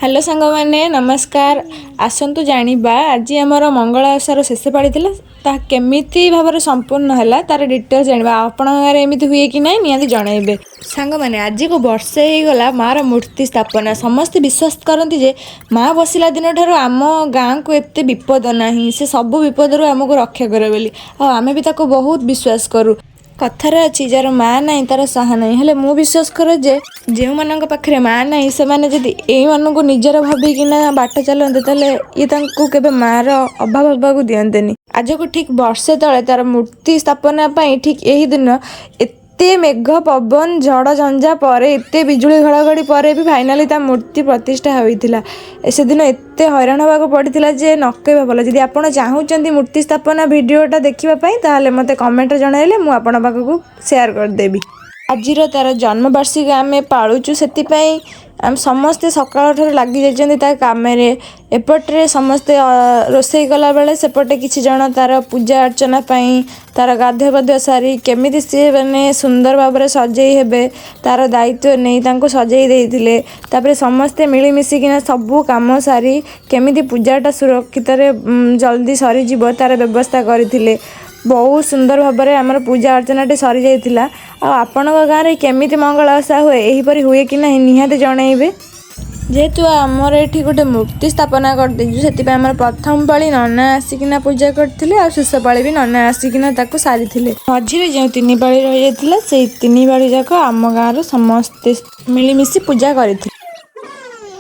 Hello सांग मैंने नमस्कार। आसतु जानिबा आज आमर मंगल ओषार शेष पाड़ी ता केमिति भाव संपूर्ण है तार डिटेल्स जाना आपण एमती हुए कि ना निहाती जनइबे। सांग मैंने आज को वर्षे हो गला मार मूर्ति स्थापना समस्ते विश्वास करती जे माँ बसला दिन ठार आम गाँ को एत विपद ना से सब विपद आमको रक्षा करे बोली आमे भी ताको बहुत विश्वास करूँ। कथार अच्छी जार माँ ना तार साहा ना हेले मु विश्वास करे जे जो मान पाखे माँ ना से मैंने जदि यू निजर भाविकिना बाट चलते ताले ये केबे माँ अभाव हवा दियंतेनी। आज को ठीक वर्षे तले तार मूर्ति स्थापना ठीक यही दिन एते मेघ पवन झड़ झंझा पर एते बिजुली घड़घड़ी पर भी फाइनाली ता मूर्ति प्रतिष्ठा होइतिला। से दिन एते हैरान होगा पड़ता जे न कहवा भल। जदि आप चाहूँगी मूर्ति स्थापना भिडटा देखापी ताले मते कमेंट जनइले मु आपण पाखक शेयर करदेवी। आज तार जन्मवार्षिकी आम पालुचु से आम समस्ते सकाल ठार लगी जाइए काम एपटे समस्ते रोषे कला बेले सेपटे किसी जन तार पूजा अर्चना तार गाधुआ पाधुआ सारी केमिति सी मैंने सुंदर भाव में सजई हेबे तार दायित्व नहीं सजई देइथिले। तापरे समस्ते मिलमिशिकिना सबू काम सारी केमिति पूजाटा सुरक्षित जल्दी सरी जीव तार व्यवस्था करथिले। बहुत सुंदर भाव में आमर पूजा अर्चना सरी जाइथिला। आपण गाँव में केमिति मंगल ओषा हुए यहीपरि हुए कि नहीं निहाती जनइबे। जेहेतु आमर ये गोटे मूर्ति स्थापना कर से आमर प्रथम पाली नना आसिकिना पूजा करथिले आ शेष पाली भी नना आसिकिना ताको सारी मझिरे जो तीन पाली रही जाइथिला से तीन पाली जाक आम गाँव समस्ते मिलमिशि पूजा करथिले।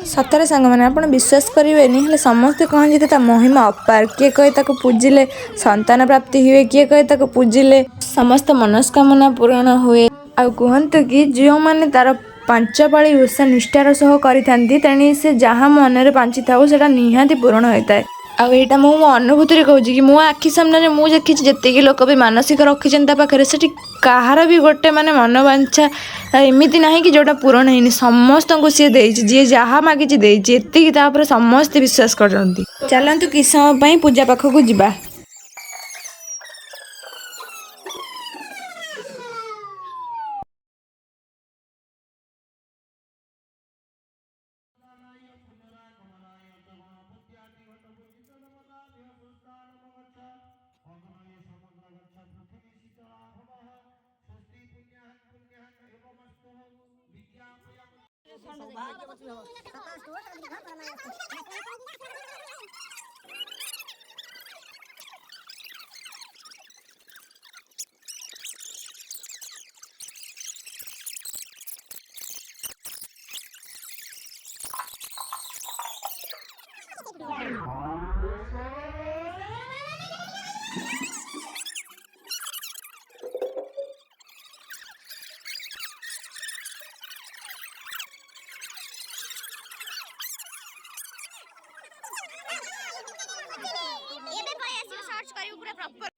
सतरे सांग मैंने आप विश्वास करेंगे हेले समस्ते कहते ता महिमा अपार। किए कहे ताको पूजिले संतान प्राप्ति हुए, किए कहे ताको पूजिले समस्त मनस्कामना पूरण हुए। आ कहतु कि जो मैंने तार पांच पाली ओषा निष्ठार सह करें से जहाँ मन पांचि था से निहाती पूरण होता है। आईटा मो अनुभूति कहूँ कि मो आखि सामने मुझे देखी जिते लोक भी मानसिक रखी पाखे से कहार भी गोटे माने मनोवांछा एमती ना कि जोटा पूरण है समस्त को सी दे जी जहाँ मागिची देती समस्ते विश्वास करते। चलतु कि समय पूजा पाखक जावा।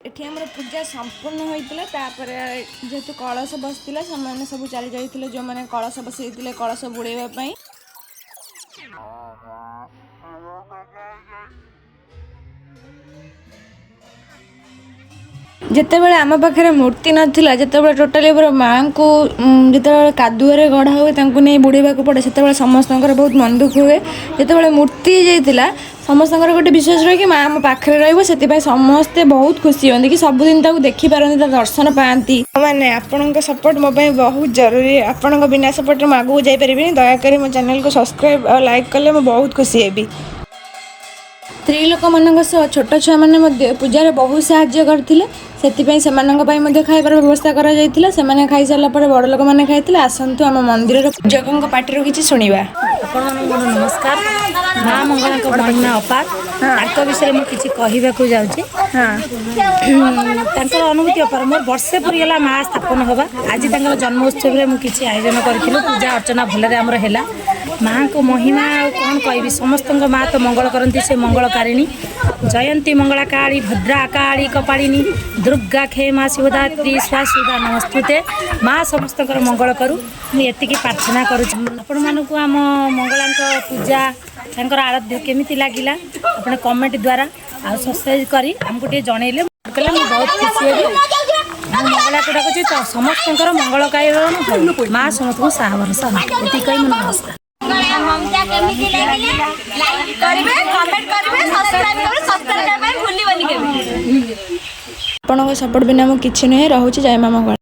एठी हमर पूजा संपूर्ण होइतिला। जेहेतु कलश बसतिला से सब चली जाइतिले जो माने कलश बसैतिले कलश बुड़ेबा पई। जितेबाला आम पाखे मूर्ति नाला जितेबाला टोटाली माँ को जिते कादुआरे गढ़ा हुए नहीं बुड़ेबा पड़े से समस्त बहुत मन दुख हुए। जितेबाला मूर्ति जाइला समस्त गोटे विश्वास रहे कि माँ आम पाखे रही समस्ते बहुत खुशी होती कि सबुदिन देखी पारती दर्शन पाती। मैंने आपण सपोर्ट मो बहुत जरूरी। आपण बिना सपोर्ट में आगू जापर दयाकोरी मो चैनल को सब्सक्राइब और लाइक कले मैं बहुत खुशी हेबी। स्त्री लोक मान छोट छुआ मैंने पूजार बहुत साहाय्य करते से खाइबार व्यवस्था कर खाई सारा बड़ लोक मैंने खाई। आसतु आम मंदिर पूजकों पार्टी किसी शुणा। नमस्कार। माँ मंगला महिमा अपार विषय मुझे कहवाक जाऊँगी। अनुभूति अपार मोर वर्षे पूरीगला माँ स्थापन हवा। आज जन्मोत्सव में मुझे आयोजन करूँ पूजा अर्चना भलरे आमर है। माँ को महिमा कौन कहि समस्त माँ तो मंगल करती से मंगलकारिणी जयंती मंगला काली भद्रा काली कपालिनी दुर्गा खेमा शिवदात्री स्वासुदा नमस्तुते। माँ समस्त मंगल करू मुझे प्रार्थना करूँ। आम मंगला पूजा तांकर आराध्य केमिति लागिला आपण कमेंट द्वारा आ सब्सक्राइब करी हमको टे जनइले बहुत खुशी हेबी। मंगला को डाकुची समस्त मंगल काय माँ समस्त साहा भरसा। नमस्कार। ମମତା କେମିତି ଲାଗିଲା ଲାଇକ୍ କରିବେ କମେଣ୍ଟ କରିବେ ସବସ୍କ୍ରାଇବ କରିବେ ଭୁଲିବନି କେବେ। ଆପଣଙ୍କ ସପୋର୍ଟ ବିନା ମୁଁ କିଛି ନୁହେଁ। ରହୁଛି। ଜୟ ମା ମଙ୍ଗଳା।